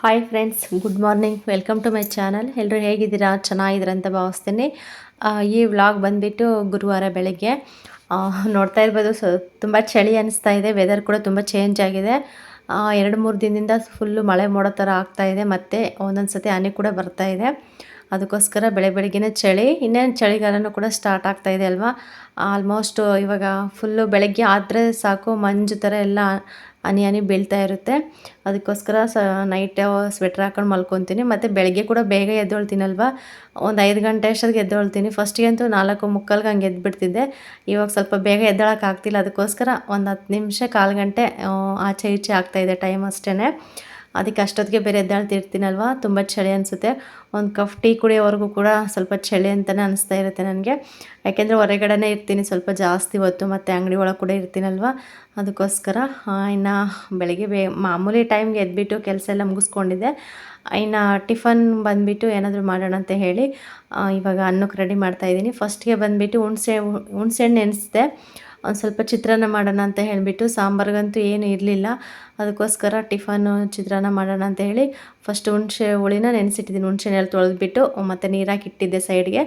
Hi friends, good morning. Welcome to my channel. ಎಲ್ಲರೂ ಹೇಗಿದ್ದೀರಾ? ಚೆನ್ನಾಗಿದ್ದೀರಾ ಅಂತ ಭಾವಿಸ್ತೀನಿ. ಈ ವ್ಲಾಗ್ ಬಂದುಬಿಟ್ಟು ಗುರುವಾರ ಬೆಳಗ್ಗೆ ನೋಡ್ತಾ ಇರ್ಬೋದು. ತುಂಬ ಚಳಿ ಅನಿಸ್ತಾ ಇದೆ. ವೆದರ್ ಕೂಡ ತುಂಬ ಚೇಂಜ್ ಆಗಿದೆ. 2-3 ದಿನದಿಂದ ಫುಲ್ಲು ಮಳೆ ಮೋಡೋ ಥರ ಆಗ್ತಾ ಇದೆ. ಮತ್ತು ಒಂದೊಂದು ಸತಿ ಹನಿ ಕೂಡ ಬರ್ತಾ ಇದೆ. ಅದಕ್ಕೋಸ್ಕರ ಬೆಳಗ್ಗೆನೇ ಚಳಿ. ಇನ್ನೇನು ಚಳಿಗಾಲನೂ ಕೂಡ ಸ್ಟಾರ್ಟ್ ಆಗ್ತಾ ಇದೆ ಅಲ್ವಾ. ಆಲ್ಮೋಸ್ಟ್ ಇವಾಗ ಫುಲ್ಲು ಬೆಳಗ್ಗೆ ಆದರೆ ಸಾಕು, ಮಂಜು ಥರ ಎಲ್ಲ ಹನಿ ಹನಿ ಬೀಳ್ತಾ ಇರುತ್ತೆ. ಅದಕ್ಕೋಸ್ಕರ ನೈಟ್ ಸ್ವೆಟ್ರ್ ಹಾಕೊಂಡು ಮಲ್ಕೊತೀನಿ. ಮತ್ತು ಬೆಳಗ್ಗೆ ಕೂಡ ಬೇಗ ಎದ್ದೇಳ್ತೀನಲ್ವ, ಒಂದು 5 ಗಂಟೆ ಅಷ್ಟೊತ್ತಿಗೆ ಎದ್ದೇಳ್ತೀನಿ. ಫಸ್ಟಿಗೆ ಅಂತೂ 4:45ಗೆ ಹಂಗೆ ಎದ್ಬಿಡ್ತಿದ್ದೆ. ಇವಾಗ ಸ್ವಲ್ಪ ಬೇಗ ಎದ್ದೇಳೋಕ್ಕಾಗ್ತಿಲ್ಲ. ಅದಕ್ಕೋಸ್ಕರ ಒಂದು 10 ನಿಮಿಷ, 1/4 ಗಂಟೆ ಆಚೆ ಈಚೆ ಆಗ್ತಾಯಿದೆ ಟೈಮ್ ಅಷ್ಟೇ. ಅದಕ್ಕೆ ಅಷ್ಟೊತ್ತಿಗೆ ಬೇರೆ ಎದ್ದೇಳ್ತಿರ್ತೀನಲ್ವ, ತುಂಬ ಚಳಿ ಅನಿಸುತ್ತೆ. ಒಂದು ಕಪ್ ಟೀ ಕುಡಿಯೋವರೆಗೂ ಕೂಡ ಸ್ವಲ್ಪ ಚಳಿ ಅಂತಲೇ ಅನಿಸ್ತಾ ಇರುತ್ತೆ ನನಗೆ. ಯಾಕೆಂದರೆ ಹೊರಗಡೆನೇ ಇರ್ತೀನಿ ಸ್ವಲ್ಪ ಜಾಸ್ತಿ ಹೊತ್ತು, ಮತ್ತು ಅಂಗಡಿ ಒಳಗೆ ಕೂಡ ಇರ್ತೀನಲ್ವ. ಅದಕ್ಕೋಸ್ಕರ ಇನ್ನು ಬೆಳಗ್ಗೆ ಮಾಮೂಲಿ ಟೈಮ್ಗೆ ಎದ್ಬಿಟ್ಟು ಕೆಲಸ ಎಲ್ಲ ಮುಗಿಸ್ಕೊಂಡಿದ್ದೆ. ಇನ್ನು ಟಿಫನ್ ಬಂದುಬಿಟ್ಟು ಏನಾದರೂ ಮಾಡೋಣ ಅಂತ ಹೇಳಿ ಇವಾಗ ಅನ್ನಕ್ಕೆ ರೆಡಿ ಮಾಡ್ತಾಯಿದ್ದೀನಿ. ಫಸ್ಟ್ಗೆ ಬಂದುಬಿಟ್ಟು ಹುಣಸೆಹಣ್ಣು ನೆನೆಸಿದೆ. ಒಂದು ಸ್ವಲ್ಪ ಚಿತ್ರಾನ್ನ ಮಾಡೋಣ ಅಂತ ಹೇಳಿಬಿಟ್ಟು, ಸಾಂಬಾರಿಗಂತೂ ಏನು ಇರಲಿಲ್ಲ. ಅದಕ್ಕೋಸ್ಕರ ಟಿಫನ್ನು ಚಿತ್ರಾನ್ನ ಮಾಡೋಣ ಅಂತ ಹೇಳಿ ಫಸ್ಟ್ ಹುಣಸೆ ಹುಳಿನ ನೆನೆಸಿಟ್ಟಿದ್ದೀನಿ. ಹುಣಸೆಹಣ್ಣೆಲ್ಲ ತೊಳೆದ್ಬಿಟ್ಟು ಮತ್ತು ನೀರಾಕಿ ಇಟ್ಟಿದ್ದೆ ಸೈಡ್ಗೆ.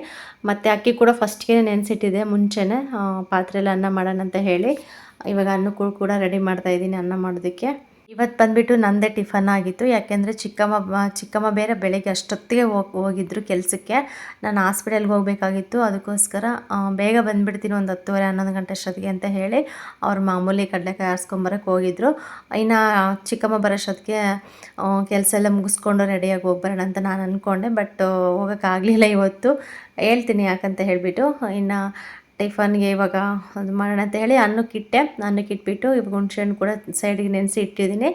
ಮತ್ತು ಅಕ್ಕಿ ಕೂಡ ಫಸ್ಟ್ಗೆ ನೆನೆಸಿಟ್ಟಿದ್ದೆ ಮುಂಚೆನೇ, ಪಾತ್ರೆಯಲ್ಲಿ ಅನ್ನ ಮಾಡೋಣ ಅಂತ ಹೇಳಿ. ಇವಾಗ ಅನ್ನಕ್ಕೂ ಕೂಡ ರೆಡಿ ಮಾಡ್ತಾಯಿದ್ದೀನಿ ಅನ್ನ ಮಾಡೋದಕ್ಕೆ. ಇವತ್ತು ಬಂದುಬಿಟ್ಟು ನನ್ನದೇ ಟಿಫನ್ ಆಗಿತ್ತು. ಯಾಕೆಂದರೆ ಚಿಕ್ಕಮ್ಮ ಬೇರೆ ಬೆಳಗ್ಗೆ ಅಷ್ಟೊತ್ತಿಗೆ ಹೋಗಿದ್ರು ಕೆಲಸಕ್ಕೆ. ನಾನು ಹಾಸ್ಪಿಟಲ್ಗೆ ಹೋಗಬೇಕಾಗಿತ್ತು. ಅದಕ್ಕೋಸ್ಕರ ಬೇಗ ಬಂದುಬಿಡ್ತೀನಿ, ಒಂದು 10:30-11 ಗಂಟೆ ಅಷ್ಟೊತ್ತಿಗೆ ಅಂತ ಹೇಳಿ ಅವ್ರು ಮಾಮೂಲಿ ಕಡಲೆಕಾಯಿ ಆರಿಸ್ಕೊಂಬರಕ್ಕೆ ಹೋಗಿದ್ರು. ಇನ್ನು ಚಿಕ್ಕಮ್ಮ ಬರೋಷ್ಟೊತ್ತಿಗೆ ಕೆಲಸ ಎಲ್ಲ ಮುಗಿಸ್ಕೊಂಡು ರೆಡಿಯಾಗಿ ಹೋಗ್ಬರೋಣ ಅಂತ ನಾನು ಅಂದ್ಕೊಂಡೆ. ಬಟ್ ಹೋಗೋಕ್ಕಾಗಲಿಲ್ಲ ಇವತ್ತು. ಹೇಳ್ತೀನಿ ಯಾಕಂತ ಹೇಳಿಬಿಟ್ಟು. ಇನ್ನು ಟಿಫನ್ಗೆ ಇವಾಗ ಅದು ಮಾಡೋಣ ಅಂತ ಹೇಳಿ ಅನ್ನಕ್ಕೆ ಇಟ್ಬಿಟ್ಟು ಇವಾಗ ಹುಣಸೆಹಣ್ಣು ಕೂಡ ಸೈಡಿಗೆ ನೆನೆಸಿ ಇಟ್ಟಿದ್ದೀನಿ.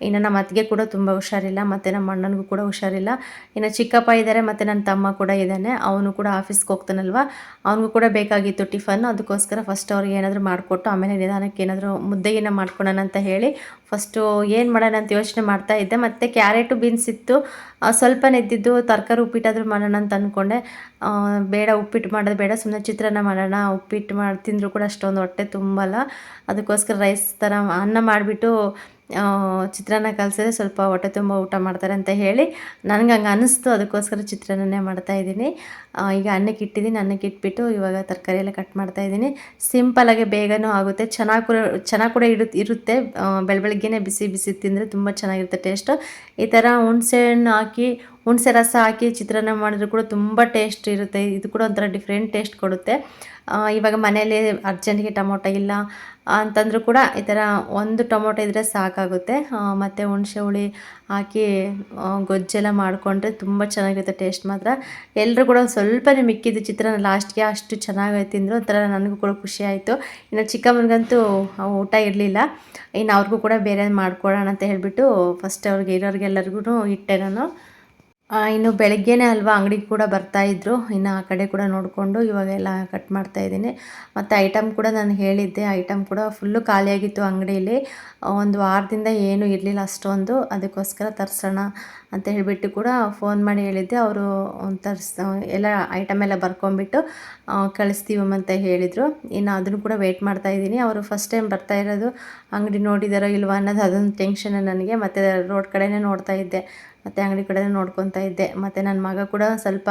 ಇನ್ನು ನಮ್ಮ ಅತ್ತಿಗೆ ಕೂಡ ತುಂಬ ಹುಷಾರಿಲ್ಲ, ಮತ್ತು ನಮ್ಮ ಅಣ್ಣನಿಗೂ ಕೂಡ ಹುಷಾರಿಲ್ಲ. ಇನ್ನು ಚಿಕ್ಕಪ್ಪ ಇದ್ದಾರೆ, ಮತ್ತು ನನ್ನ ತಮ್ಮ ಕೂಡ ಇದ್ದಾನೆ. ಅವನು ಕೂಡ ಆಫೀಸ್ಗೆ ಹೋಗ್ತಾನಲ್ವ, ಅವನಿಗೂ ಕೂಡ ಬೇಕಾಗಿತ್ತು ಟಿಫನ್. ಅದಕ್ಕೋಸ್ಕರ ಫಸ್ಟ್ ಅವ್ರಿಗೆ ಏನಾದರೂ ಮಾಡಿಕೊಟ್ಟು ಆಮೇಲೆ ನಿಧಾನಕ್ಕೆ ಏನಾದರೂ ಮುದ್ದೆಗಿನ ಮಾಡ್ಕೊಳ್ಳೋಣ ಅಂತ ಹೇಳಿ ಫಸ್ಟು ಏನು ಮಾಡೋಣ ಅಂತ ಯೋಚನೆ ಮಾಡ್ತಾ ಇದ್ದೆ. ಮತ್ತು ಕ್ಯಾರೆಟು ಬೀನ್ಸ್ ಇತ್ತು, ಸ್ವಲ್ಪ ನೆದ್ದಿದ್ದು. ತರಕಾರಿ ಉಪ್ಪಿಟ್ಟಾದರೂ ಮಾಡೋಣ ಅಂತ ಅಂದ್ಕೊಂಡೆ. ಬೇಡ, ಉಪ್ಪಿಟ್ಟು ಮಾಡೋದು ಬೇಡ, ಸುಮ್ಮನೆ ಚಿತ್ರಾನ್ನ ಮಾಡೋಣ. ಉಪ್ಪಿಟ್ಟು ತಿಂದರೂ ಕೂಡ ಅಷ್ಟೊಂದು ಹೊಟ್ಟೆ ತುಂಬಲ್ಲ. ಅದಕ್ಕೋಸ್ಕರ ರೈಸ್ ಥರ ಅನ್ನ ಮಾಡಿಬಿಟ್ಟು ಚಿತ್ರಾನ್ನ ಕಲಿಸಿದ್ರೆ ಸ್ವಲ್ಪ ಹೊಟ್ಟೆ ತುಂಬ ಊಟ ಮಾಡ್ತಾರೆ ಅಂತ ಹೇಳಿ ನನಗೆ ಹಂಗೆ ಅನ್ನಿಸ್ತು. ಅದಕ್ಕೋಸ್ಕರ ಚಿತ್ರಾನ್ನನೇ ಮಾಡ್ತಾಯಿದ್ದೀನಿ. ಈಗ ಅನ್ನಕ್ಕೆ ಇಟ್ಬಿಟ್ಟು ಇವಾಗ ತರಕಾರಿ ಎಲ್ಲ ಕಟ್ ಮಾಡ್ತಾಯಿದ್ದೀನಿ. ಸಿಂಪಲಾಗಿ ಬೇಗನೂ ಆಗುತ್ತೆ, ಚೆನ್ನಾಗಿ ಕೂಡ ಇರುತ್ತೆ. ಬೆಳಗ್ಗೆನೇ ಬಿಸಿ ಬಿಸಿ ತಿಂದರೆ ತುಂಬ ಚೆನ್ನಾಗಿರುತ್ತೆ ಟೇಸ್ಟು. ಈ ಥರ ಹುಣಸೆ ರಸ ಹಾಕಿ ಚಿತ್ರಾನ್ನ ಮಾಡಿದ್ರು ಕೂಡ ತುಂಬ ಟೇಸ್ಟ್ ಇರುತ್ತೆ. ಇದು ಕೂಡ ಒಂಥರ ಡಿಫ್ರೆಂಟ್ ಟೇಸ್ಟ್ ಕೊಡುತ್ತೆ. ಇವಾಗ ಮನೇಲಿ ಅರ್ಜೆಂಟ್ಗೆ ಟೊಮೊಟೊ ಇಲ್ಲ ಅಂತಂದರೂ ಕೂಡ ಈ ಥರ ಒಂದು ಟೊಮೊಟೊ ಇದ್ದರೆ ಸಾಕಾಗುತ್ತೆ. ಮತ್ತು ಹುಣಸೆ ಹುಳಿ ಹಾಕಿ ಗೊಜ್ಜೆಲ್ಲ ಮಾಡಿಕೊಂಡ್ರೆ ತುಂಬ ಚೆನ್ನಾಗಿರುತ್ತೆ ಟೇಸ್ಟ್ ಮಾತ್ರ. ಎಲ್ಲರೂ ಕೂಡ ಸ್ವಲ್ಪನೇ ಮಿಕ್ಕಿದ್ದು ಚಿತ್ರಾನ್ನ ಲಾಸ್ಟ್ಗೆ ಅಷ್ಟು ಚೆನ್ನಾಗಿ ತಿಂದರು. ಒಂಥರ ನನಗೂ ಕೂಡ ಖುಷಿ ಆಯಿತು. ಇನ್ನು ಚಿಕ್ಕಮ್ಮನಿಗಂತೂ ಊಟ ಇರಲಿಲ್ಲ. ಇನ್ನು ಅವ್ರಿಗೂ ಕೂಡ ಬೇರೆ ಮಾಡ್ಕೊಳ್ಳೋಣ ಅಂತ ಹೇಳಿಬಿಟ್ಟು ಫಸ್ಟ್ ಇರೋರಿಗೆಲ್ಲರಿಗೂ ಇಟ್ಟೆ ನಾನು. ಇನ್ನು ಬೆಳಗ್ಗೆನೇ ಅಲ್ವಾ, ಅಂಗಡಿಗೆ ಕೂಡ ಬರ್ತಾಯಿದ್ರು. ಇನ್ನು ಆ ಕಡೆ ಕೂಡ ನೋಡಿಕೊಂಡು ಇವಾಗೆಲ್ಲ ಕಟ್ ಮಾಡ್ತಾಯಿದ್ದೀನಿ. ಮತ್ತು ಐಟಮ್ ಕೂಡ ನಾನು ಹೇಳಿದ್ದೆ, ಐಟಮ್ ಕೂಡ ಫುಲ್ಲು ಖಾಲಿಯಾಗಿತ್ತು ಅಂಗಡಿಯಲ್ಲಿ. ಒಂದು ವಾರದಿಂದ ಏನೂ ಇರಲಿಲ್ಲ ಅಷ್ಟೊಂದು. ಅದಕ್ಕೋಸ್ಕರ ತರಿಸೋಣ ಅಂತ ಹೇಳಿಬಿಟ್ಟು ಕೂಡ ಫೋನ್ ಮಾಡಿ ಹೇಳಿದ್ದೆ. ಅವರು ಎಲ್ಲ ಐಟಮ್ ಎಲ್ಲ ಬರ್ಕೊಂಬಿಟ್ಟು ಕಳಿಸ್ತೀವಮ್ಮ ಅಂತ ಹೇಳಿದರು. ಇನ್ನು ಅದನ್ನು ಕೂಡ ವೆಯ್ಟ್ ಮಾಡ್ತಾಯಿದ್ದೀನಿ. ಅವರು ಫಸ್ಟ್ ಟೈಮ್ ಬರ್ತಾ ಇರೋದು, ಅಂಗಡಿ ನೋಡಿದಾರೋ ಇಲ್ವಾ ಅನ್ನೋದು ಅದೊಂದು ಟೆನ್ಷನ್ ನನಗೆ. ಮತ್ತು ರೋಡ್ ಕಡೆನೇ ನೋಡ್ತಾ ಇದ್ದೆ, ಮತ್ತು ಅಂಗಡಿ ಕಡೆ ನೋಡ್ಕೊತಾ ಇದ್ದೆ. ಮತ್ತು ನನ್ನ ಮಗ ಕೂಡ ಸ್ವಲ್ಪ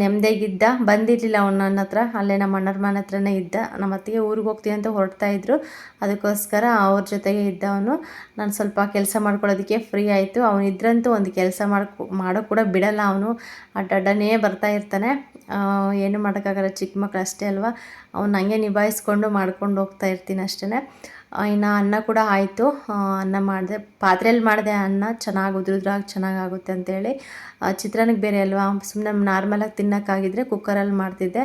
ನೆಮ್ಮದಿಯಾಗಿದ್ದ, ಬಂದಿರಲಿಲ್ಲ ಅವನು ನನ್ನ ಹತ್ರ. ಅಲ್ಲೇ ನಮ್ಮ ಅಣ್ಣರ ಮನೆ ಹತ್ರನೇ ಇದ್ದ. ನಮ್ಮ ಅತ್ತಿಗೆ ಊರಿಗೆ ಹೋಗ್ತೀನಿ ಅಂತ ಹೊರಡ್ತಾಯಿದ್ರು. ಅದಕ್ಕೋಸ್ಕರ ಅವ್ರ ಜೊತೆಗೆ ಇದ್ದ ಅವನು. ನಾನು ಸ್ವಲ್ಪ ಕೆಲಸ ಮಾಡ್ಕೊಳ್ಳೋದಕ್ಕೆ ಫ್ರೀ ಆಯಿತು. ಅವನಿದ್ರಂತೂ ಒಂದು ಕೆಲಸ ಮಾಡೋ ಕೂಡ ಬಿಡಲ್ಲ. ಅವನು ಅಡ್ಡನೇ ಬರ್ತಾ ಇರ್ತಾನೆ. ಏನು ಮಾಡೋಕ್ಕಾಗಲ್ಲ, ಚಿಕ್ಕ ಮಕ್ಕಳು ಅಷ್ಟೇ ಅಲ್ವಾ. ಅವ್ನು ಹಂಗೆ ನಿಭಾಯಿಸ್ಕೊಂಡು ಮಾಡ್ಕೊಂಡು ಹೋಗ್ತಾ ಇರ್ತೀನಿ ಅಷ್ಟೇ. ಇನ್ನು ಅನ್ನ ಕೂಡ ಆಯಿತು. ಅನ್ನ ಮಾಡಿದೆ, ಪಾತ್ರೆಯಲ್ಲಿ ಮಾಡಿದೆ ಅನ್ನ. ಚೆನ್ನಾಗಿ ಉದ್ರುದ್ರಾಗಿ ಚೆನ್ನಾಗಾಗುತ್ತೆ ಅಂತೇಳಿ. ಚಿತ್ರಾನ್ನಕ್ಕೆ ಬೇರೆ ಅಲ್ವಾ, ಸುಮ್ಮನೆ ನಾರ್ಮಲಾಗಿ ತಿನ್ನೋಕ್ಕಾಗಿದ್ದರೆ ಕುಕ್ಕರಲ್ಲಿ ಮಾಡ್ತಿದ್ದೆ.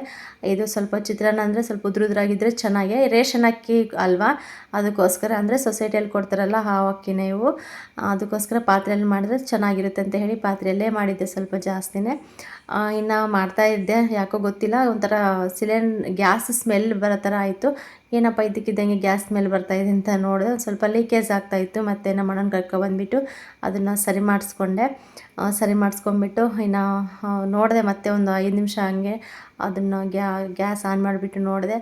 ಇದು ಸ್ವಲ್ಪ ಚಿತ್ರಾನ್ನ ಅಂದರೆ ಸ್ವಲ್ಪ ಉದ್ರುದ್ರಾಗಿದ್ದರೆ ಚೆನ್ನಾಗೆ. ರೇಷನ್ ಅಕ್ಕಿ ಅಲ್ವಾ, ಅದಕ್ಕೋಸ್ಕರ, ಅಂದರೆ ಸೊಸೈಟಿಯಲ್ಲಿ ಕೊಡ್ತಾರಲ್ಲ ಆ ಅಕ್ಕಿನೇ ಇವು. ಅದಕ್ಕೋಸ್ಕರ ಪಾತ್ರೆಯಲ್ಲಿ ಮಾಡಿದ್ರೆ ಚೆನ್ನಾಗಿರುತ್ತೆ ಅಂತ ಹೇಳಿ ಪಾತ್ರೆಯಲ್ಲೇ ಮಾಡಿದ್ದೆ ಸ್ವಲ್ಪ ಜಾಸ್ತಿನೇ. ಇನ್ನು ಮಾಡ್ತಾಯಿದ್ದೆ. ಯಾಕೋ ಗೊತ್ತಿಲ್ಲ, ಒಂಥರ ಗ್ಯಾಸ್ ಸ್ಮೆಲ್ ಬರೋ ಥರ ಆಯಿತು. ಏನಪ್ಪ ಇದ್ದಕ್ಕಿದ್ದಂಗೆ ಗ್ಯಾಸ್ ಮೇಲೆ ಬರ್ತಾಯಿದೆ ಅಂತ ನೋಡಿದೆ. ಸ್ವಲ್ಪ ಲೀಕೇಜ್ ಆಗ್ತಾಯಿತ್ತು. ಮತ್ತು ನಮ್ಮ ಅಣ್ಣನ ಕರ್ಕೊಬಂದ್ಬಿಟ್ಟು ಅದನ್ನು ಸರಿ ಮಾಡಿಸ್ಕೊಂಡೆ. ಸರಿ ಮಾಡಿಸ್ಕೊಂಬಿಟ್ಟು ಇನ್ನು ನೋಡಿದೆ ಮತ್ತೆ ಒಂದು 5 ನಿಮಿಷ ಹಂಗೆ ಅದನ್ನು ಗ್ಯಾಸ್ ಆನ್ ಮಾಡಿಬಿಟ್ಟು ನೋಡಿದೆ.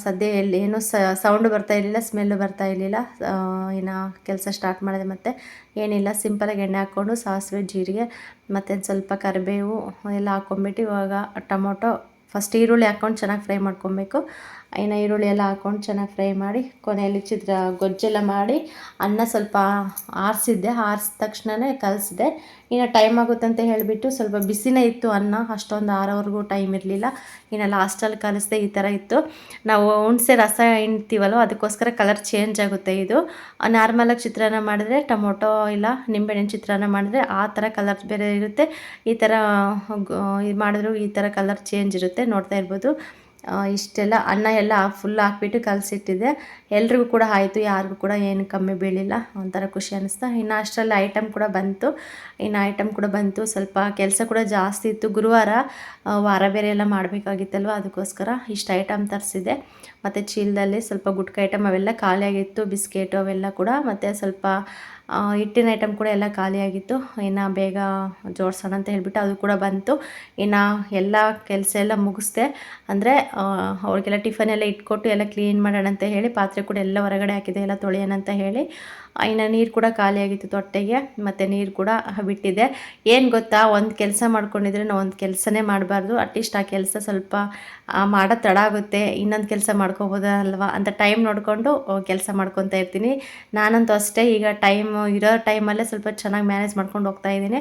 ಸದ್ಯ ಎಲ್ಲಿ ಏನೂ ಸೌಂಡು ಬರ್ತಾ ಇರಲಿಲ್ಲ, ಸ್ಮೆಲ್ಲು ಬರ್ತಾ ಇರಲಿಲ್ಲ. ಇನ್ನು ಕೆಲಸ ಸ್ಟಾರ್ಟ್ ಮಾಡಿದೆ. ಮತ್ತು ಏನಿಲ್ಲ, ಸಿಂಪಲಾಗಿ ಎಣ್ಣೆ ಹಾಕ್ಕೊಂಡು ಸಾಸಿವೆ, ಜೀರಿಗೆ ಮತ್ತು ಸ್ವಲ್ಪ ಕರಿಬೇವು ಎಲ್ಲ ಹಾಕ್ಕೊಂಬಿಟ್ಟು ಇವಾಗ ಟೊಮೊಟೊ ಫಸ್ಟ್ ಈರುಳ್ಳಿ ಹಾಕ್ಕೊಂಡು ಚೆನ್ನಾಗಿ ಫ್ರೈ ಮಾಡ್ಕೊಬೇಕು. ಇನ್ನು ಈರುಳ್ಳಿ ಎಲ್ಲ ಹಾಕ್ಕೊಂಡು ಚೆನ್ನಾಗಿ ಫ್ರೈ ಮಾಡಿ ಕೊನೆಯಲ್ಲಿ ಗೊಜ್ಜೆಲ್ಲ ಮಾಡಿ ಅನ್ನ ಸ್ವಲ್ಪ ಆರಿಸಿದ್ದೆ. ಆರಿಸಿದ ತಕ್ಷಣವೇ ಕಲಸಿದೆ. ಇನ್ನು ಟೈಮ್ ಆಗುತ್ತೆ ಅಂತ ಹೇಳಿಬಿಟ್ಟು ಸ್ವಲ್ಪ ಬಿಸಿನೇ ಇತ್ತು ಅನ್ನ, ಅಷ್ಟೊಂದು ಆರೋವರೆಗೂ ಟೈಮ್ ಇರಲಿಲ್ಲ. ಇನ್ನು ಲಾಸ್ಟಲ್ಲಿ ಕಲಿಸ್ದೆ. ಈ ಥರ ಇತ್ತು. ನಾವು ಹುಣಸೆ ರಸ ಹಿಂಡ್ತೀವಲ್ವ, ಅದಕ್ಕೋಸ್ಕರ ಕಲರ್ ಚೇಂಜ್ ಆಗುತ್ತೆ. ಇದು ನಾರ್ಮಲಾಗಿ ಚಿತ್ರಾನ್ನ ಮಾಡಿದ್ರೆ, ಟೊಮೊಟೊ ಇಲ್ಲ ನಿಂಬೆಹಣ್ಣಿನ ಚಿತ್ರಾನ್ನ ಮಾಡಿದ್ರೆ ಆ ಥರ ಕಲರ್ ಬೇರೆ ಇರುತ್ತೆ. ಈ ಥರ ಇದು ಮಾಡಿದ್ರು ಈ ಥರ ಕಲರ್ ಚೇಂಜ್ ಇರುತ್ತೆ. ನೋಡ್ತಾ ಇರ್ಬೋದು. ಇಷ್ಟೆಲ್ಲ ಅನ್ನ ಎಲ್ಲ ಫುಲ್ ಹಾಕ್ಬಿಟ್ಟು ಕಲಸಿಟ್ಟಿದ್ದೆ. ಎಲ್ರಿಗೂ ಕೂಡ ಆಯಿತು, ಯಾರಿಗೂ ಕೂಡ ಏನು ಕಮ್ಮಿ ಬೀಳಿಲ್ಲ. ಒಂಥರ ಖುಷಿ ಅನ್ನಿಸ್ತಾ. ಇನ್ನು ಅಷ್ಟರಲ್ಲಿ ಐಟಮ್ ಕೂಡ ಬಂತು. ಸ್ವಲ್ಪ ಕೆಲಸ ಕೂಡ ಜಾಸ್ತಿ ಇತ್ತು. ಗುರುವಾರ ವಾರ ಬೇರೆ ಎಲ್ಲ ಮಾಡಬೇಕಾಗಿತ್ತಲ್ವ, ಅದಕ್ಕೋಸ್ಕರ ಇಷ್ಟು ಐಟಮ್ ತರಿಸಿದೆ. ಮತ್ತು ಚೀಲದಲ್ಲಿ ಸ್ವಲ್ಪ ಗುಟ್ಕ ಐಟಮ್ ಅವೆಲ್ಲ ಖಾಲಿಯಾಗಿತ್ತು, ಬಿಸ್ಕೆಟು ಅವೆಲ್ಲ ಕೂಡ. ಮತ್ತು ಸ್ವಲ್ಪ ಹಿಟ್ಟಿನ ಐಟಮ್ ಕೂಡ ಎಲ್ಲ ಖಾಲಿಯಾಗಿತ್ತು. ಇನ್ನು ಬೇಗ ಜೋಡಿಸೋಣ ಅಂತ ಹೇಳಿಬಿಟ್ಟು ಅದು ಕೂಡ ಬಂತು. ಇನ್ನು ಎಲ್ಲ ಕೆಲಸ ಎಲ್ಲ ಮುಗಿಸ್ದೆ. ಅಂದರೆ ಅವ್ರಿಗೆಲ್ಲ ಟಿಫನ್ ಎಲ್ಲ ಇಟ್ಕೊಟ್ಟು ಎಲ್ಲ ಕ್ಲೀನ್ ಮಾಡೋಣ ಅಂತ ಹೇಳಿ ಪಾತ್ರೆ ಕೂಡ ಎಲ್ಲ ಹೊರಗಡೆ ಹಾಕಿದೆ, ಎಲ್ಲ ತೊಳೆಯೋಣ ಅಂತ ಹೇಳಿ. ಇನ್ನು ನೀರು ಕೂಡ ಖಾಲಿಯಾಗಿತ್ತು ತೊಟ್ಟೆಗೆ, ಮತ್ತು ನೀರು ಕೂಡ ಬಿಟ್ಟಿದ್ದೆ. ಏನು ಗೊತ್ತಾ, ಒಂದು ಕೆಲಸ ಮಾಡ್ಕೊಂಡಿದ್ರೆ ನಾವು ಒಂದು ಕೆಲಸನೇ ಮಾಡಬಾರ್ದು. ಅಟ್ಲೀಸ್ಟ್ ಆ ಕೆಲಸ ಸ್ವಲ್ಪ ಮಾಡೋ ತಡ ಆಗುತ್ತೆ, ಇನ್ನೊಂದು ಕೆಲಸ ಮಾಡ್ಕೋಬೋದಲ್ವ ಅಂತ ಟೈಮ್ ನೋಡಿಕೊಂಡು ಕೆಲಸ ಮಾಡ್ಕೊತಾ ಇರ್ತೀನಿ. ನಾನಂತೂ ಅಷ್ಟೇ. ಈಗ ಇರೋ ಟೈಮಲ್ಲೇ ಸ್ವಲ್ಪ ಚೆನ್ನಾಗಿ ಮ್ಯಾನೇಜ್ ಮಾಡ್ಕೊಂಡು ಹೋಗ್ತಾಯಿದ್ದೀನಿ.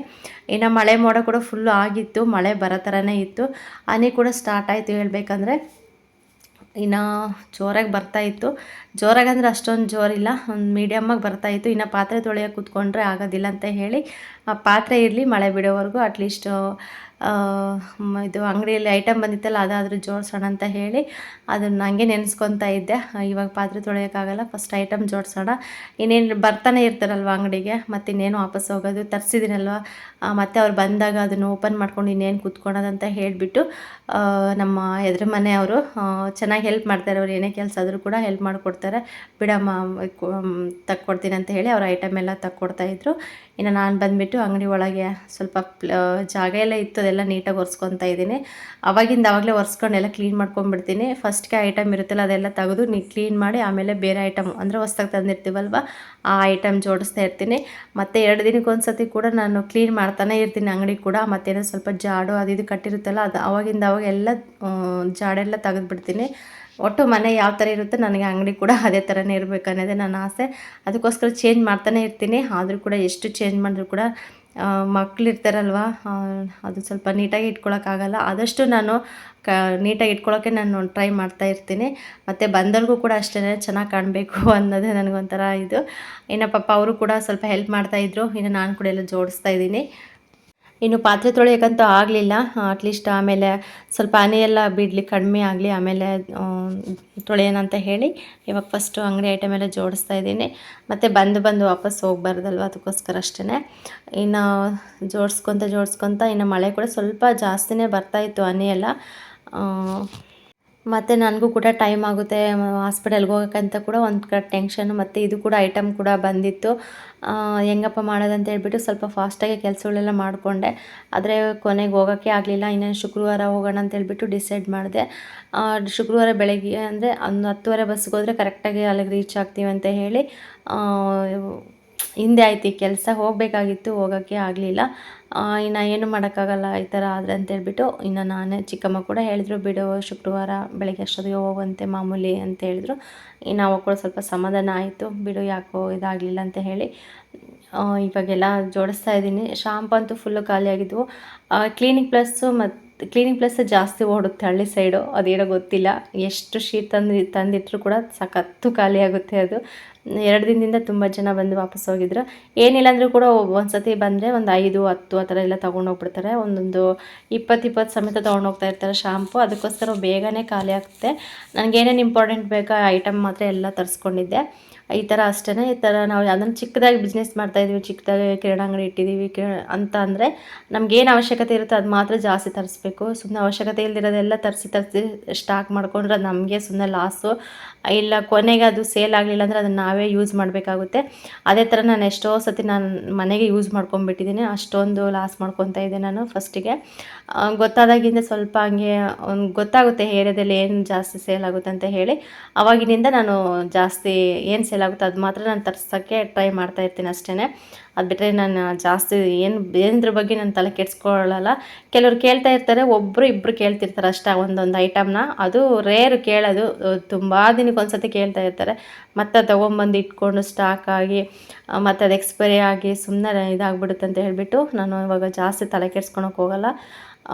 ಇನ್ನು ಮಳೆ ಮೋಡ ಕೂಡ ಫುಲ್ಲು ಆಗಿತ್ತು, ಮಳೆ ಬರೋ ಥರನೇ ಇತ್ತು. ಹನಿ ಕೂಡ ಸ್ಟಾರ್ಟ್ ಆಯಿತು ಹೇಳಬೇಕಂದ್ರೆ. ಇನ್ನು ಜೋರಾಗಿ ಬರ್ತಾಯಿತ್ತು. ಜೋರಾಗಿ ಅಂದರೆ ಅಷ್ಟೊಂದು ಜೋರಿಲ್ಲ, ಒಂದು ಮೀಡಿಯಮ್ಮಾಗಿ ಬರ್ತಾಯಿತ್ತು. ಇನ್ನು ಪಾತ್ರೆ ತೊಳೆಯೋಕೆ ಕೂತ್ಕೊಂಡ್ರೆ ಆಗೋದಿಲ್ಲ ಅಂತ ಹೇಳಿ ಆ ಪಾತ್ರೆ ಇರಲಿ ಮಳೆ ಬಿಡೋವರೆಗೂ ಅಟ್ಲೀಸ್ಟ್ ಇದು ಅಂಗಡಿಯಲ್ಲಿ ಐಟಮ್ ಬಂದಿತ್ತಲ್ಲ ಅದಾದರೂ ಜೋಡಿಸೋಣ ಅಂತ ಹೇಳಿ ಅದನ್ನು ಹಂಗೆ ನೆನೆಸ್ಕೊತಾ ಇದ್ದೆ. ಇವಾಗ ಪಾತ್ರೆ ತೊಳೆಯೋಕ್ಕಾಗಲ್ಲ, ಫಸ್ಟ್ ಐಟಮ್ ಜೋಡಿಸೋಣ. ಇನ್ನೇನು ಬರ್ತಾನೆ ಇರ್ತಾರಲ್ವ ಅಂಗಡಿಗೆ, ಮತ್ತು ಇನ್ನೇನು ವಾಪಸ್ ಹೋಗೋದು, ತರಿಸಿದ್ದೀನಲ್ವ, ಮತ್ತು ಅವ್ರು ಬಂದಾಗ ಅದನ್ನು ಓಪನ್ ಮಾಡ್ಕೊಂಡು ಇನ್ನೇನು ಕೂತ್ಕೊಳೋದಂತ ಹೇಳಿಬಿಟ್ಟು ನಮ್ಮ ಎದುರು ಮನೆಯವರು ಚೆನ್ನಾಗಿ ಹೆಲ್ಪ್ ಮಾಡ್ತಾರೆ. ಅವ್ರು ಏನೇ ಕೆಲಸ ಆದರೂ ಕೂಡ ಹೆಲ್ಪ್ ಮಾಡಿಕೊಡ್ತಾರೆ. ಬಿಡಮ್ಮ ತಕ್ಕೊಡ್ತೀನಿ ಅಂತ ಹೇಳಿ ಅವ್ರ ಐಟಮ್ ಎಲ್ಲ ತಕ್ಕೊಡ್ತಾಯಿದ್ರು. ಇನ್ನು ನಾನು ಬಂದುಬಿಟ್ಟು ಅಂಗಡಿ ಒಳಗೆ ಸ್ವಲ್ಪ ಜಾಗ ಎಲ್ಲ ಇತ್ತು, ಅದೆಲ್ಲ ನೀಟಾಗಿ ಒರೆಸ್ಕೊತಾ ಇದ್ದೀನಿ. ಆವಾಗಲೇ ಒರೆಸ್ಕೊಂಡು ಎಲ್ಲ ಕ್ಲೀನ್ ಮಾಡ್ಕೊಂಡ್ಬಿಡ್ತೀನಿ. ಫಸ್ಟ್ಗೆ ಐಟಮ್ ಇರುತ್ತಲ್ಲ ಅದೆಲ್ಲ ತೆಗೆದು ಕ್ಲೀನ್ ಮಾಡಿ ಆಮೇಲೆ ಬೇರೆ ಐಟಮ್ ಅಂದರೆ ಹೊಸ್ದಾಗಿ ತಂದಿರ್ತೀವಲ್ವ ಆ ಐಟಮ್ ಜೋಡಿಸ್ತಾ ಇರ್ತೀನಿ. ಮತ್ತು 2 ದಿನಕ್ಕೆ ಒಂದು ಸತಿ ಕೂಡ ನಾನು ಕ್ಲೀನ್ ಮಾಡ್ತಾನೆ ಇರ್ತೀನಿ ಅಂಗಡಿ ಕೂಡ. ಮತ್ತೇನೋ ಸ್ವಲ್ಪ ಜಾಡು ಅದು ಇದು ಕಟ್ಟಿರುತ್ತಲ್ಲ ಅದು ಅವಾಗ ಎಲ್ಲ ಜಾಡೆಲ್ಲ ತೆಗೆದುಬಿಡ್ತೀನಿ. ಒಟ್ಟು ಮನೆ ಯಾವ ಥರ ಇರುತ್ತೆ ನನಗೆ ಅಂಗಡಿ ಕೂಡ ಅದೇ ಥರನೇ ಇರಬೇಕನ್ನೋದೇ ನನ್ನ ಆಸೆ. ಅದಕ್ಕೋಸ್ಕರ ಚೇಂಜ್ ಮಾಡ್ತಾನೆ ಇರ್ತೀನಿ. ಆದರೂ ಕೂಡ ಎಷ್ಟು ಚೇಂಜ್ ಮಾಡಿದ್ರು ಕೂಡ ಮಕ್ಕಳಿರ್ತಾರಲ್ವ, ಅದು ಸ್ವಲ್ಪ ನೀಟಾಗಿ ಇಟ್ಕೊಳಕ್ಕಾಗಲ್ಲ. ಆದಷ್ಟು ನಾನು ನೀಟಾಗಿ ಇಟ್ಕೊಳ್ಳೋಕ್ಕೆ ನಾನು ಟ್ರೈ ಮಾಡ್ತಾ ಇರ್ತೀನಿ. ಮತ್ತು ಬಂದವ್ರಿಗೂ ಕೂಡ ಅಷ್ಟೇ ಚೆನ್ನಾಗಿ ಕಾಣಬೇಕು ಅನ್ನೋದೇ ನನಗೊಂಥರ ಇದು. ಇನ್ನು ಪಾಪ ಅವರು ಕೂಡ ಸ್ವಲ್ಪ ಹೆಲ್ಪ್ ಮಾಡ್ತಾಯಿದ್ರು. ಇನ್ನು ನಾನು ಕೂಡ ಎಲ್ಲ ಜೋಡಿಸ್ತಾ ಇದ್ದೀನಿ. ಇನ್ನು ಪಾತ್ರೆ ತೊಳೆಯೋಕ್ಕಂತೂ ಆಗಲಿಲ್ಲ. ಅಟ್ಲೀಸ್ಟ್ ಆಮೇಲೆ ಸ್ವಲ್ಪ ಹನಿ ಎಲ್ಲ ಬಿಡಲಿ, ಕಡಿಮೆ ಆಗಲಿ, ಆಮೇಲೆ ತೊಳೆಯೋಣ ಅಂತ ಹೇಳಿ ಇವಾಗ ಫಸ್ಟು ಅಂಗಡಿ ಐಟಮ್ ಎಲ್ಲ ಜೋಡಿಸ್ತಾ ಇದ್ದೀನಿ. ಮತ್ತು ಬಂದು ವಾಪಸ್ ಹೋಗ್ಬಾರ್ದಲ್ವ, ಅದಕ್ಕೋಸ್ಕರ ಅಷ್ಟೇ. ಇನ್ನು ಜೋಡಿಸ್ಕೊತ ಇನ್ನು ಮಳೆ ಕೂಡ ಸ್ವಲ್ಪ ಜಾಸ್ತಿನೇ ಬರ್ತಾಯಿತ್ತು, ಹನಿ ಎಲ್ಲ. ಮತ್ತು ನನಗೂ ಕೂಡ ಟೈಮ್ ಆಗುತ್ತೆ ಹಾಸ್ಪಿಟಲ್ಗೆ ಹೋಗೋಕ್ಕಂತ ಕೂಡ ಒಂದು ಕಡೆ ಟೆನ್ಷನ್ನು. ಮತ್ತು ಇದು ಕೂಡ ಐಟಮ್ ಕೂಡ ಬಂದಿತ್ತು. ಹೆಂಗಪ್ಪ ಮಾಡೋದಂತ ಹೇಳ್ಬಿಟ್ಟು ಸ್ವಲ್ಪ ಫಾಸ್ಟಾಗಿ ಕೆಲಸಗಳೆಲ್ಲ ಮಾಡಿಕೊಂಡೆ. ಆದರೆ ಕೊನೆಗೆ ಹೋಗೋಕ್ಕೆ ಆಗಲಿಲ್ಲ. ಇನ್ನು ಶುಕ್ರವಾರ ಹೋಗೋಣ ಅಂತ ಹೇಳ್ಬಿಟ್ಟು ಡಿಸೈಡ್ ಮಾಡಿದೆ. ಶುಕ್ರವಾರ ಬೆಳಗ್ಗೆ ಅಂದರೆ ಒಂದು 10:30 ಬಸ್ಸಿಗೆ ಹೋದರೆ ಕರೆಕ್ಟಾಗಿ ಅಲ್ಲಿಗೆ ರೀಚ್ ಆಗ್ತೀವಿ ಅಂತ ಹೇಳಿ ಹಿಂದೆ ಆಯ್ತು ಈ ಕೆಲಸ. ಹೋಗಬೇಕಾಗಿತ್ತು, ಹೋಗೋಕ್ಕೆ ಆಗಲಿಲ್ಲ. ಇನ್ನು ಏನು ಮಾಡೋಕ್ಕಾಗಲ್ಲ ಈ ಥರ ಆದರೆ ಅಂತೇಳ್ಬಿಟ್ಟು ಇನ್ನು ನಾನೇ ಚಿಕ್ಕಮ್ಮ ಕೂಡ ಹೇಳಿದ್ರು, ಬಿಡು ಶುಕ್ರವಾರ ಬೆಳಗ್ಗೆ ಅಷ್ಟೊತ್ತಿಗೆ ಹೋಗುವಂತೆ ಮಾಮೂಲಿ ಅಂತ ಹೇಳಿದ್ರು. ಇನ್ನು ಅವಾಗ ಕೂಡ ಸ್ವಲ್ಪ ಸಮಾಧಾನ ಆಯಿತು, ಬಿಡು ಯಾಕೋ ಇದಾಗಲಿಲ್ಲ ಅಂತ ಹೇಳಿ ಇವಾಗೆಲ್ಲ ಜೋಡಿಸ್ತಾ ಇದ್ದೀನಿ. ಶಾಂಪು ಅಂತೂ ಫುಲ್ಲು ಖಾಲಿಯಾಗಿದ್ವು. ಕ್ಲೀನಿಕ್ ಪ್ಲಸ್ ಜಾಸ್ತಿ ಓಡುತ್ತೆ ಹಳ್ಳಿ ಸೈಡು, ಅದೇನೋ ಗೊತ್ತಿಲ್ಲ. ಎಷ್ಟು ಶೀಟ್ ತಂದಿಟ್ಟರು ಕೂಡ ಸಖತ್ತು ಖಾಲಿಯಾಗುತ್ತೆ ಅದು. 2 ದಿನದಿಂದ ತುಂಬ ಜನ ಬಂದು ವಾಪಸ್ ಹೋಗಿದ್ರು. ಏನಿಲ್ಲ ಅಂದರೂ ಕೂಡ ಒಂದು ಸತಿ ಬಂದರೆ ಒಂದು 5, 10 ಆ ಥರ ಎಲ್ಲ ತೊಗೊಂಡೋಗ್ಬಿಡ್ತಾರೆ. ಒಂದೊಂದು 20 ಸಮೇತ ತೊಗೊಂಡೋಗ್ತಾ ಇರ್ತಾರೆ ಶಾಂಪು. ಅದಕ್ಕೋಸ್ಕರ ಬೇಗನೆ ಖಾಲಿ ಆಗುತ್ತೆ. ನನಗೇನೇನು ಇಂಪಾರ್ಟೆಂಟ್ ಬೇಕೋ ಐಟಮ್ ಮಾತ್ರ ಎಲ್ಲ ತರಿಸ್ಕೊಂಡಿದ್ದೆ. ಈ ಥರ ಅಷ್ಟೇ. ಈ ಥರ ನಾವು ಅದನ್ನು ಚಿಕ್ಕದಾಗಿ ಬಿಸ್ನೆಸ್ ಮಾಡ್ತಾಯಿದ್ವಿ, ಚಿಕ್ಕದಾಗಿ ಕಿರಾಣಿ ಅಂಗಡಿ ಇಟ್ಟಿದ್ದೀವಿ ಅಂತ ಅಂದರೆ ನಮಗೇನು ಅವಶ್ಯಕತೆ ಇರುತ್ತೋ ಅದು ಮಾತ್ರ ಜಾಸ್ತಿ ತರಿಸ್ಬೇಕು. ಸುಮ್ಮನೆ ಅವಶ್ಯಕತೆ ಇಲ್ದಿರೋದೆಲ್ಲ ತರಿಸಿ ಸ್ಟಾಕ್ ಮಾಡ್ಕೊಂಡ್ರೆ ಅದು ನಮಗೆ ಸುಮ್ಮನೆ ಲಾಸು. ಇಲ್ಲ ಕೊನೆಗೆ ಅದು ಸೇಲ್ ಆಗಲಿಲ್ಲ ಅಂದರೆ ಅದನ್ನು ನಾವೇ ಯೂಸ್ ಮಾಡಬೇಕಾಗುತ್ತೆ. ಅದೇ ಥರ ನಾನು ಎಷ್ಟೋ ಸತಿ ನಾನು ಮನೆಗೆ ಯೂಸ್ ಮಾಡ್ಕೊಂಡ್ಬಿಟ್ಟಿದ್ದೀನಿ. ಅಷ್ಟೊಂದು ಲಾಸ್ ಮಾಡ್ಕೊತಾ ಇದ್ದೆ ನಾನು ಫಸ್ಟಿಗೆ. ಗೊತ್ತಾದಾಗಿಂದ ಸ್ವಲ್ಪ ಹಂಗೆ ಗೊತ್ತಾಗುತ್ತೆ ಏರಿಯಾದಲ್ಲಿ ಏನು ಜಾಸ್ತಿ ಸೇಲ್ ಆಗುತ್ತೆ ಅಂತ ಹೇಳಿ, ಆವಾಗಿನಿಂದ ನಾನು ಜಾಸ್ತಿ ಏನು ಸೇಲ್ ಆಗುತ್ತೋ ಅದು ಮಾತ್ರ ನಾನು ತರ್ಸೋಕ್ಕೆ ಟ್ರೈ ಮಾಡ್ತಾಯಿರ್ತೀನಿ ಅಷ್ಟೇ. ಅದು ಬಿಟ್ಟರೆ ನಾನು ಜಾಸ್ತಿ ಏನದ್ರ ಬಗ್ಗೆ ನಾನು ತಲೆ ಕೆಡಿಸ್ಕೊಳ್ಳಲ್ಲ. ಕೆಲವ್ರು ಕೇಳ್ತಾ ಇರ್ತಾರೆ, ಒಬ್ಬರು ಇಬ್ಬರು ಕೇಳ್ತಿರ್ತಾರೆ ಅಷ್ಟೇ ಒಂದೊಂದು ಐಟಮ್ನ. ಅದು ರೇರ್ ಕೇಳೋದು, ತುಂಬ ದಿನಕ್ಕೊಂದ್ಸತಿ ಕೇಳ್ತಾ ಇರ್ತಾರೆ. ಮತ್ತು ತೊಗೊಂಬಂದು ಇಟ್ಕೊಂಡು ಸ್ಟಾಕ್ ಆಗಿ ಮತ್ತು ಅದು ಎಕ್ಸ್ಪೈರಿ ಆಗಿ ಸುಮ್ಮನೆ ಇದಾಗ್ಬಿಡುತ್ತೆ ಅಂತ ಹೇಳಿಬಿಟ್ಟು ನಾನು ಇವಾಗ ಜಾಸ್ತಿ ತಲೆ ಕೆಡ್ಸ್ಕೊಳಕ್ಕೆ ಹೋಗಲ್ಲ.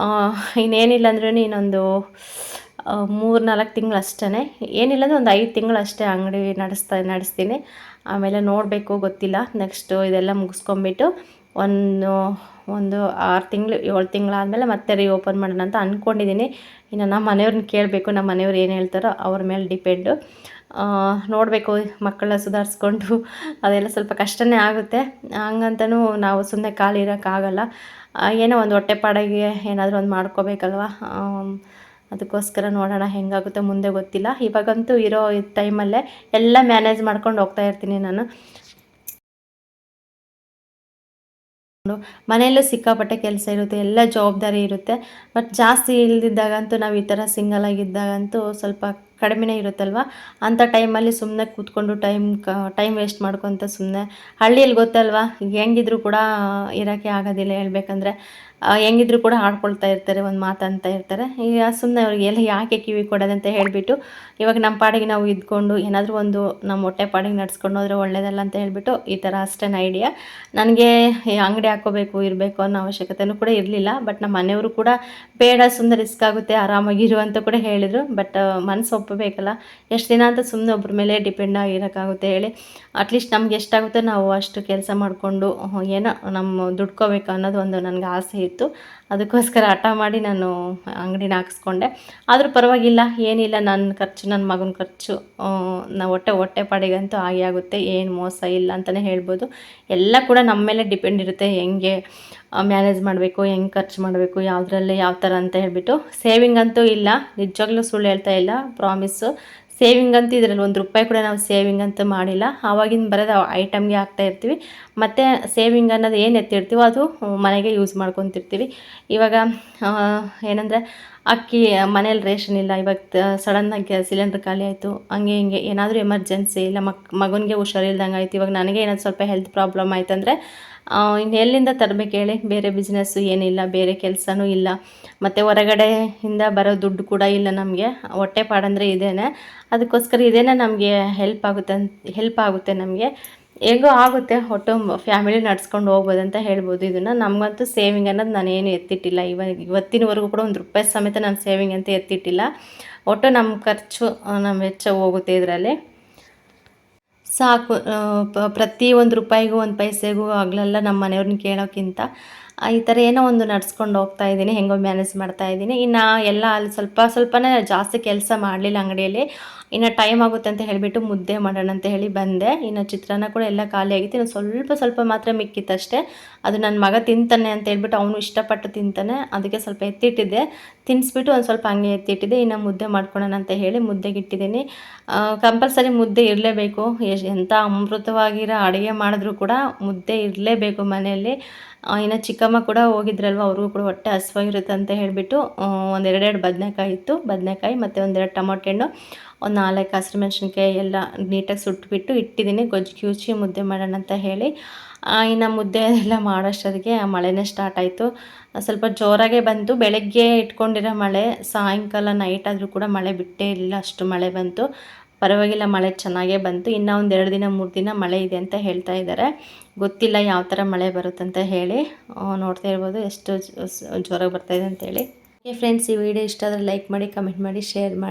ಇನ್ನೇನಿಲ್ಲ ಅಂದ್ರೂ ಇನ್ನೊಂದು 3-4 ತಿಂಗಳು ಅಷ್ಟೇ, ಏನಿಲ್ಲ ಅಂದರೆ ಒಂದು 5 ತಿಂಗಳು ಅಷ್ಟೇ ಅಂಗಡಿ ನಡೆಸ್ತೀನಿ. ಆಮೇಲೆ ನೋಡಬೇಕು, ಗೊತ್ತಿಲ್ಲ. ನೆಕ್ಸ್ಟು ಇದೆಲ್ಲ ಮುಗಿಸ್ಕೊಂಬಿಟ್ಟು ಒಂದು 6 ತಿಂಗಳು 7 ತಿಂಗಳಾದಮೇಲೆ ಮತ್ತೆ ರೀಓಪನ್ ಮಾಡೋಣ ಅಂತ ಅಂದ್ಕೊಂಡಿದ್ದೀನಿ. ಇನ್ನು ನಮ್ಮ ಮನೆಯವ್ರನ್ನ ಕೇಳಬೇಕು, ನಮ್ಮ ಮನೆಯವ್ರು ಏನು ಹೇಳ್ತಾರೋ ಅವ್ರ ಮೇಲೆ ಡಿಪೆಂಡು. ನೋಡಬೇಕು, ಮಕ್ಕಳನ್ನ ಸುಧಾರಿಸ್ಕೊಂಡು ಅದೆಲ್ಲ ಸ್ವಲ್ಪ ಕಷ್ಟನೇ ಆಗುತ್ತೆ. ಹಂಗಂತನೂ ನಾವು ಸುಮ್ಮನೆ ಖಾಲಿ ಇರೋಕ್ಕಾಗಲ್ಲ. ಏನೋ ಒಂದು ಹೊಟ್ಟೆಪಾಡಿಗೆ ಏನಾದರೂ ಒಂದು ಮಾಡ್ಕೋಬೇಕಲ್ವ. ಅದಕ್ಕೋಸ್ಕರ ನೋಡೋಣ ಹೆಂಗಾಗುತ್ತೋ ಮುಂದೆ, ಗೊತ್ತಿಲ್ಲ. ಇವಾಗಂತೂ ಇರೋ ಟೈಮಲ್ಲೇ ಎಲ್ಲ ಮ್ಯಾನೇಜ್ ಮಾಡ್ಕೊಂಡು ಹೋಗ್ತಾ ಇರ್ತೀನಿ ನಾನು. ಮನೆಯಲ್ಲೂ ಸಿಕ್ಕಾಪಟ್ಟೆ ಕೆಲಸ ಇರುತ್ತೆ, ಎಲ್ಲ ಜವಾಬ್ದಾರಿ ಇರುತ್ತೆ. ಬಟ್ ಜಾಸ್ತಿ ಇಲ್ದಿದ್ದಾಗಂತೂ ನಾವು ಈ ಥರ ಸಿಂಗಲ್ ಆಗಿದ್ದಾಗಂತೂ ಸ್ವಲ್ಪ ಕಡಿಮೆನೇ ಇರುತ್ತಲ್ವ. ಅಂಥ ಟೈಮಲ್ಲಿ ಸುಮ್ಮನೆ ಕೂತ್ಕೊಂಡು ಟೈಮ್ ವೇಸ್ಟ್ ಮಾಡ್ಕೊತ ಸುಮ್ಮನೆ, ಹಳ್ಳಿಯಲ್ಲಿ ಗೊತ್ತಲ್ವ ಹೆಂಗಿದ್ರು ಕೂಡ ಇರೋಕ್ಕೆ ಆಗೋದಿಲ್ಲ. ಹೇಳ್ಬೇಕಂದ್ರೆ ಹೆಂಗಿದ್ರು ಕೂಡ ಆಡ್ಕೊಳ್ತಾ ಇರ್ತಾರೆ, ಒಂದು ಮಾತಂತ ಇರ್ತಾರೆ. ಈಗ ಸುಮ್ಮನೆ ಅವ್ರಿಗೆ ಎಲ್ಲ ಯಾಕೆ ಕಿವಿ ಕೊಡೋದಂತ ಹೇಳಿಬಿಟ್ಟು ಇವಾಗ ನಮ್ಮ ಪಾಡಿಗೆ ನಾವು ಇದ್ಕೊಂಡು ಏನಾದರೂ ಒಂದು ನಮ್ಮ ಹೊಟ್ಟೆ ಪಾಡಿಗೆ ನಡ್ಸ್ಕೊಂಡು ಹೋದರೆ ಒಳ್ಳೆಯದಲ್ಲ ಅಂತ ಹೇಳಿಬಿಟ್ಟು ಈ ಥರ ಅಷ್ಟೇ ಐಡಿಯಾ. ನನಗೆ ಅಂಗಡಿ ಹಾಕ್ಕೋಬೇಕು ಇರಬೇಕು ಅನ್ನೋ ಅವಶ್ಯಕತೆಯೂ ಕೂಡ ಇರಲಿಲ್ಲ. ಬಟ್ ನಮ್ಮ ಮನೆಯವರು ಕೂಡ ಬೇಡ, ಸುಮ್ಮನೆ ರಿಸ್ಕ್ ಆಗುತ್ತೆ, ಆರಾಮಾಗಿರು ಅಂತ ಕೂಡ ಹೇಳಿದರು. ಬಟ್ ಮನಸ್ಸು ಒಪ್ಪಬೇಕಲ್ಲ, ಎಷ್ಟು ದಿನ ಅಂತ ಸುಮ್ಮನೆ ಒಬ್ಬರ ಮೇಲೆ ಡಿಪೆಂಡ್ ಆಗಿರೋಕ್ಕಾಗುತ್ತೆ ಹೇಳಿ. ಅಟ್ಲೀಸ್ಟ್ ನಮ್ಗೆ ಎಷ್ಟಾಗುತ್ತೋ ನಾವು ಅಷ್ಟು ಕೆಲಸ ಮಾಡಿಕೊಂಡು ಏನೋ ನಮ್ಮ ದುಡ್ಕೋಬೇಕು ಅನ್ನೋದು ಒಂದು ನನಗೆ ಆಸೆ ಇತ್ತು. ಅದಕ್ಕೋಸ್ಕರ ಹಠ ಮಾಡಿ ನಾನು ಅಂಗಡಿನ ಹಾಕಿಸ್ಕೊಂಡೆ. ಆದರೂ ಪರವಾಗಿಲ್ಲ, ಏನಿಲ್ಲ, ನನ್ನ ಖರ್ಚು, ನನ್ನ ಮಗನ ಖರ್ಚು, ನಾವು ಹೊಟ್ಟೆ ಪಾಡಿಗಂತೂ ಆಗೇ ಆಗುತ್ತೆ. ಏನು ಮೋಸ ಇಲ್ಲ ಅಂತಲೇ ಹೇಳ್ಬೋದು. ಎಲ್ಲ ಕೂಡ ನಮ್ಮ ಮೇಲೆ ಡಿಪೆಂಡ್ ಇರುತ್ತೆ, ಹೆಂಗೆ ಮ್ಯಾನೇಜ್ ಮಾಡಬೇಕು, ಹೆಂಗೆ ಖರ್ಚು ಮಾಡಬೇಕು, ಯಾವುದ್ರಲ್ಲಿ ಯಾವ ಥರ ಅಂತ ಹೇಳಿಬಿಟ್ಟು. ಸೇವಿಂಗ್ ಅಂತೂ ಇಲ್ಲ, ನಿಜವಾಗ್ಲೂ ಸುಳ್ಳು ಹೇಳ್ತಾ ಇಲ್ಲ, ಪ್ರಾಮಿಸ್ಸು. ಸೇವಿಂಗ್ ಅಂತೂ ಇದರಲ್ಲಿ ₹1 ಕೂಡ ನಾವು ಸೇವಿಂಗ್ ಅಂತೂ ಮಾಡಿಲ್ಲ. ಆವಾಗಿನ ಬರೋದು ಐಟಮ್ಗೆ ಹಾಕ್ತಾಯಿರ್ತೀವಿ. ಮತ್ತು ಸೇವಿಂಗ್ ಅನ್ನೋದು ಏನು ಎತ್ತಿರ್ತೀವೋ ಅದು ಮನೆಗೆ ಯೂಸ್ ಮಾಡ್ಕೊತಿರ್ತೀವಿ. ಇವಾಗ ಏನಂದರೆ ಅಕ್ಕಿ ಮನೇಲಿ ರೇಷನ್ ಇಲ್ಲ, ಇವಾಗ ಸಡನ್ನಾಗಿ ಸಿಲಿಂಡ್ರ್ ಖಾಲಿ ಆಯಿತು, ಹಂಗೆ ಹಿಂಗೆ ಏನಾದರೂ ಎಮರ್ಜೆನ್ಸಿ, ಇಲ್ಲ ಮಗನಿಗೆ ಹುಷಾರಿಲ್ದಂಗೆ ಆಯಿತು, ಇವಾಗ ನನಗೆ ಏನಾದರೂ ಸ್ವಲ್ಪ ಹೆಲ್ತ್ ಪ್ರಾಬ್ಲಮ್ ಆಯ್ತಂದರೆ ಇನ್ನು ಎಲ್ಲಿಂದ ತರಬೇಕು ಹೇಳಿ. ಬೇರೆ ಬಿಸ್ನೆಸ್ಸು ಏನಿಲ್ಲ, ಬೇರೆ ಕೆಲಸನೂ ಇಲ್ಲ, ಮತ್ತು ಹೊರಗಡೆಯಿಂದ ಬರೋ ದುಡ್ಡು ಕೂಡ ಇಲ್ಲ ನಮಗೆ. ಹೊಟ್ಟೆಪಾಡಂದರೆ ಇದೇನೆ. ಅದಕ್ಕೋಸ್ಕರ ಇದೇನೆ ನಮಗೆ ಹೆಲ್ಪ್ ಆಗುತ್ತೆ ನಮಗೆ. ಹೇಗೋ ಆಗುತ್ತೆ, ಫ್ಯಾಮಿಲಿ ನಡ್ಸ್ಕೊಂಡು ಹೋಗ್ಬೋದು ಅಂತ ಹೇಳ್ಬೋದು. ಇದನ್ನು ನಮಗಂತೂ ಸೇವಿಂಗ್ ಅನ್ನೋದು ನಾನೇನು ಎತ್ತಿಟ್ಟಿಲ್ಲ. ಇವತ್ತಿನವರೆಗೂ ಕೂಡ ₹1 ಸಮೇತ ನಾನು ಸೇವಿಂಗ್ ಅಂತ ಎತ್ತಿಟ್ಟಿಲ್ಲ. ಒಟ್ಟು ನಮ್ಮ ಖರ್ಚು, ನಮ್ಮ ವೆಚ್ಚ ಹೋಗುತ್ತೆ ಇದರಲ್ಲಿ ಸಾಕು. ಪ್ರತಿ ₹1 1 ಪೈಸೆಗೂ ಆಗಲೆಲ್ಲ ನಮ್ಮ ಮನೆಯವ್ರನ್ನ ಕೇಳೋಕ್ಕಿಂತ ಈ ಥರ ಏನೋ ಒಂದು ನಡ್ಸ್ಕೊಂಡು ಹೋಗ್ತಾ ಇದ್ದೀನಿ, ಹೆಂಗೋ ಮ್ಯಾನೇಜ್ ಮಾಡ್ತಾಯಿದ್ದೀನಿ. ಇನ್ನು ಎಲ್ಲ ಅಲ್ಲಿ ಸ್ವಲ್ಪನೇ ಜಾಸ್ತಿ ಕೆಲಸ ಮಾಡಲಿಲ್ಲ ಅಂಗಡಿಯಲ್ಲಿ. ಇನ್ನು ಟೈಮ್ ಆಗುತ್ತೆ ಅಂತ ಹೇಳಿಬಿಟ್ಟು ಮುದ್ದೆ ಮಾಡೋಣ ಅಂತ ಹೇಳಿ ಬಂದೆ. ಇನ್ನು ಚಿತ್ರಾನ್ನ ಕೂಡ ಎಲ್ಲ ಖಾಲಿ ಆಗಿತ್ತು, ಇನ್ನು ಸ್ವಲ್ಪ ಮಾತ್ರ ಮಿಕ್ಕಿತ್ತಷ್ಟೇ. ಅದು ನನ್ನ ಮಗ ತಿಂತಾನೆ ಅಂತ ಹೇಳ್ಬಿಟ್ಟು ಅವನು ಇಷ್ಟಪಟ್ಟು ತಿಂತಾನೆ, ಅದಕ್ಕೆ ಸ್ವಲ್ಪ ಎತ್ತಿಟ್ಟಿದ್ದೆ. ತಿನ್ನಿಸ್ಬಿಟ್ಟು ಒಂದು ಸ್ವಲ್ಪ ಹಂಗೆ ಎತ್ತಿಟ್ಟಿದ್ದೆ. ಇನ್ನು ಮುದ್ದೆ ಮಾಡ್ಕೊಳ್ಳೋಣ ಅಂತ ಹೇಳಿ ಮುದ್ದೆಗೆ ಇಟ್ಟಿದ್ದೀನಿ. ಕಂಪಲ್ಸರಿ ಮುದ್ದೆ ಇರಲೇಬೇಕು. ಎಂಥ ಅಮೃತವಾಗಿರೋ ಅಡುಗೆ ಮಾಡಿದ್ರೂ ಕೂಡ ಮುದ್ದೆ ಇರಲೇಬೇಕು ಮನೆಯಲ್ಲಿ. ಇನ್ನು ಚಿಕ್ಕಮ್ಮ ಕೂಡ ಹೋಗಿದ್ರಲ್ವ, ಅವ್ರಿಗೂ ಕೂಡ ಹೊಟ್ಟೆ ಹಸಿವಾಗಿರುತ್ತೆ ಅಂತ ಹೇಳಿಬಿಟ್ಟು ಒಂದು 2 ಬದನೆಕಾಯಿ ಇತ್ತು, ಬದನೆಕಾಯಿ ಮತ್ತು 1 ಟೊಮೊಟೊ ಹಣ್ಣು, ಒಂದು 4 ಹಸಿರು ಮೆಣಸಿನ್ಕಾಯಿ ಎಲ್ಲ ನೀಟಾಗಿ ಸುಟ್ಬಿಟ್ಟು ಇಟ್ಟಿದ್ದೀನಿ, ಗೊಜ್ಜು ಕಿವುಚಿ ಮುದ್ದೆ ಮಾಡೋಣ ಅಂತ ಹೇಳಿ. ಇನ್ನು ಮುದ್ದೆ ಎಲ್ಲ ಮಾಡೋಷ್ಟೊತ್ತಿಗೆ ಮಳೆನೇ ಸ್ಟಾರ್ಟ್ ಆಯಿತು. ಸ್ವಲ್ಪ ಜೋರಾಗೇ ಬಂತು. ಬೆಳಗ್ಗೆ ಇಟ್ಕೊಂಡಿರೋ ಮಳೆ ಸಾಯಂಕಾಲ ನೈಟ್ ಆದರೂ ಕೂಡ ಮಳೆ ಬಿಟ್ಟೇ ಇಲ್ಲ, ಅಷ್ಟು ಮಳೆ ಬಂತು. ಪರವಾಗಿಲ್ಲ, ಮಳೆ ಚೆನ್ನಾಗೇ ಬಂತು. ಇನ್ನೂ ಒಂದು 2 ದಿನ 3 ದಿನ ಮಳೆ ಇದೆ ಅಂತ ಹೇಳ್ತಾ ಇದ್ದಾರೆ. ಗೊತ್ತಿಲ್ಲ ಯಾವ ಥರ ಮಳೆ ಬರುತ್ತಂತ ಹೇಳಿ. ನೋಡ್ತಾ ಇರ್ಬೋದು ಎಷ್ಟು ಜೋರಾಗಿ ಬರ್ತಾಯಿದೆ ಅಂತೇಳಿ. ಓಕೆ ಫ್ರೆಂಡ್ಸ್, ಈ ವಿಡಿಯೋ ಇಷ್ಟ ಆದರೆ ಲೈಕ್ ಮಾಡಿ, ಕಮೆಂಟ್ ಮಾಡಿ, ಶೇರ್ ಮಾಡಿ.